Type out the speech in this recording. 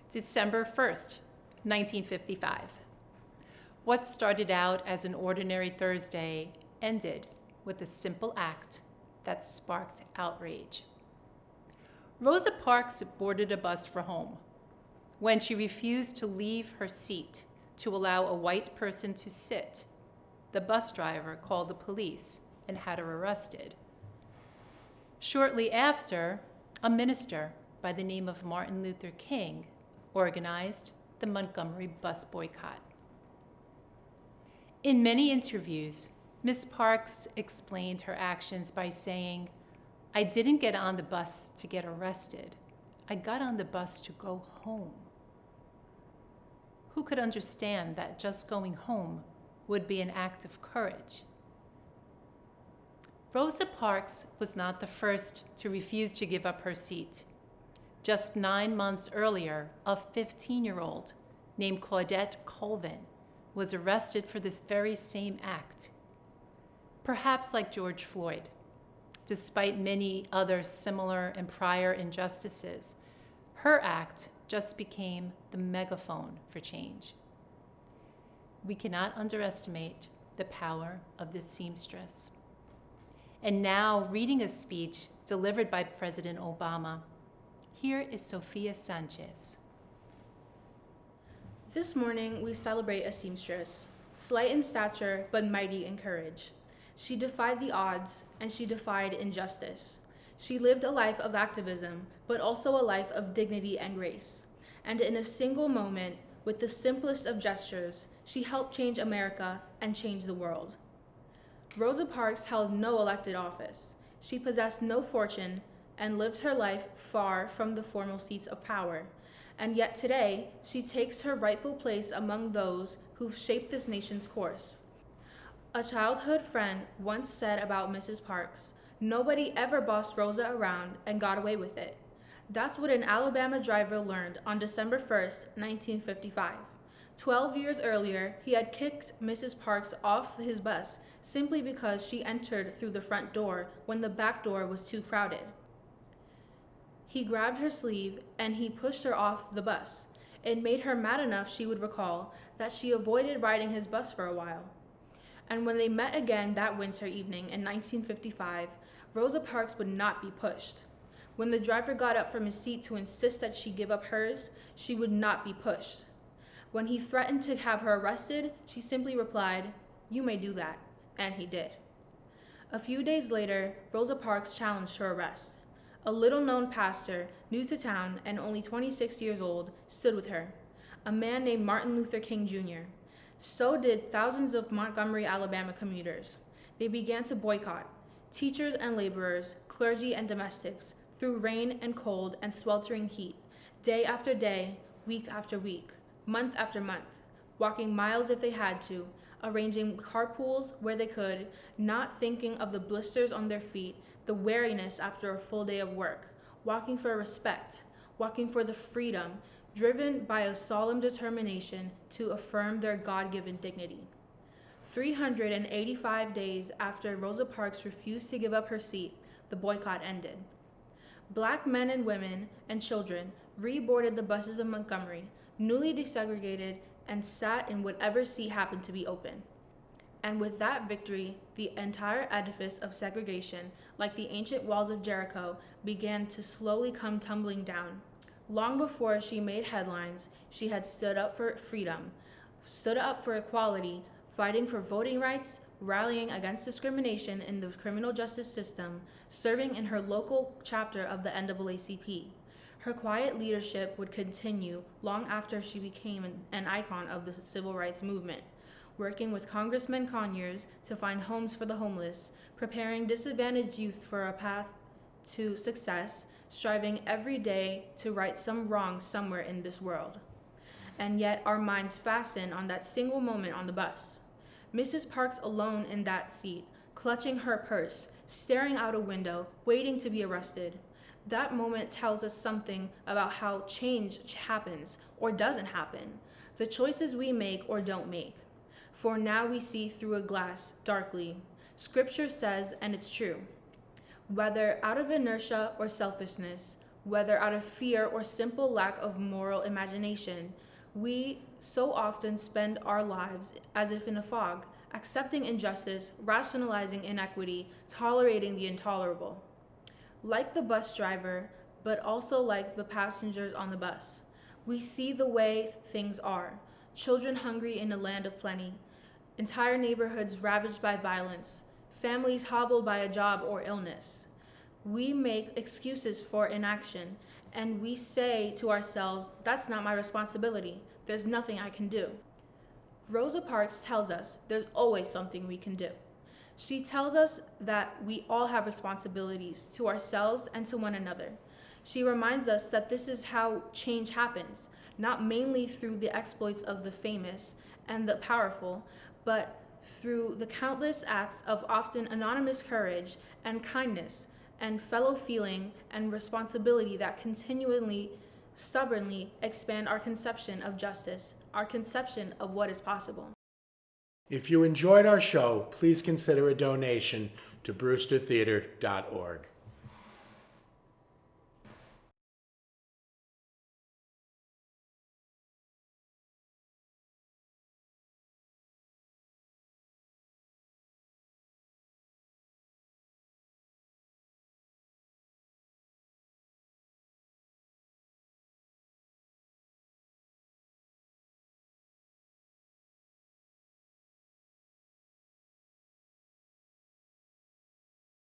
December 1st, 1955. What started out as an ordinary Thursday ended with a simple act that sparked outrage. Rosa Parks boarded a bus for home. When she refused to leave her seat to allow a white person to sit, the bus driver called the police and had her arrested. Shortly after, a minister by the name of Martin Luther King organized the Montgomery bus boycott. In many interviews, Ms. Parks explained her actions by saying, "I didn't get on the bus to get arrested. I got on the bus to go home." Who could understand that just going home would be an act of courage? Rosa Parks was not the first to refuse to give up her seat. Just 9 months earlier, a 15-year-old named Claudette Colvin was arrested for this very same act. Perhaps like George Floyd, despite many other similar and prior injustices, her act just became the megaphone for change. We cannot underestimate the power of this seamstress. And now, reading a speech delivered by President Obama, here is Sofia Sanchez. This morning, we celebrate a seamstress, slight in stature but mighty in courage. She defied the odds, and she defied injustice. She lived a life of activism, but also a life of dignity and grace. And in a single moment, with the simplest of gestures, she helped change America and change the world. Rosa Parks held no elected office. She possessed no fortune and lived her life far from the formal seats of power. And yet today, she takes her rightful place among those who've shaped this nation's course. A childhood friend once said about Mrs. Parks, "Nobody ever bossed Rosa around and got away with it." That's what an Alabama driver learned on December 1st, 1955. 12 years earlier, he had kicked Mrs. Parks off his bus simply because she entered through the front door when the back door was too crowded. He grabbed her sleeve and he pushed her off the bus. It made her mad enough, she would recall, that she avoided riding his bus for a while. And when they met again that winter evening in 1955, Rosa Parks would not be pushed. When the driver got up from his seat to insist that she give up hers, she would not be pushed. When he threatened to have her arrested, she simply replied, "You may do that," and he did. A few days later, Rosa Parks challenged her arrest. A little-known pastor, new to town and only 26 years old, stood with her, a man named Martin Luther King Jr. So did thousands of Montgomery, Alabama commuters. They began to boycott, teachers and laborers, clergy and domestics, through rain and cold and sweltering heat, day after day, week after week, month after month, walking miles if they had to, arranging carpools where they could, not thinking of the blisters on their feet, the weariness after a full day of work, walking for respect, walking for the freedom, driven by a solemn determination to affirm their God-given dignity. 385 days after Rosa Parks refused to give up her seat, the boycott ended. Black men and women and children reboarded the buses of Montgomery, newly desegregated, and sat in whatever seat happened to be open. And with that victory, the entire edifice of segregation, like the ancient walls of Jericho, began to slowly come tumbling down. Long before she made headlines, she had stood up for freedom, stood up for equality, fighting for voting rights, rallying against discrimination in the criminal justice system, serving in her local chapter of the NAACP. Her quiet leadership would continue long after she became an icon of the civil rights movement, working with Congressman Conyers to find homes for the homeless, preparing disadvantaged youth for a path to success, striving every day to right some wrong somewhere in this world. And yet our minds fasten on that single moment on the bus. Mrs. Parks alone in that seat, clutching her purse, staring out a window, waiting to be arrested. That moment tells us something about how change happens or doesn't happen, the choices we make or don't make. For now we see through a glass darkly. Scripture says, and it's true, whether out of inertia or selfishness, whether out of fear or simple lack of moral imagination. We so often spend our lives as if in a fog, accepting injustice, rationalizing inequity, tolerating the intolerable. Like the bus driver, but also like the passengers on the bus, we see the way things are: children hungry in a land of plenty, entire neighborhoods ravaged by violence, families hobbled by a job or illness. We make excuses for inaction, and we say to ourselves, that's not my responsibility. There's nothing I can do. Rosa Parks tells us there's always something we can do. She tells us that we all have responsibilities to ourselves and to one another. She reminds us that this is how change happens, not mainly through the exploits of the famous and the powerful, but through the countless acts of often anonymous courage and kindness and fellow feeling and responsibility that continually, stubbornly expand our conception of justice, our conception of what is possible. If you enjoyed our show, please consider a donation to brewstertheater.org.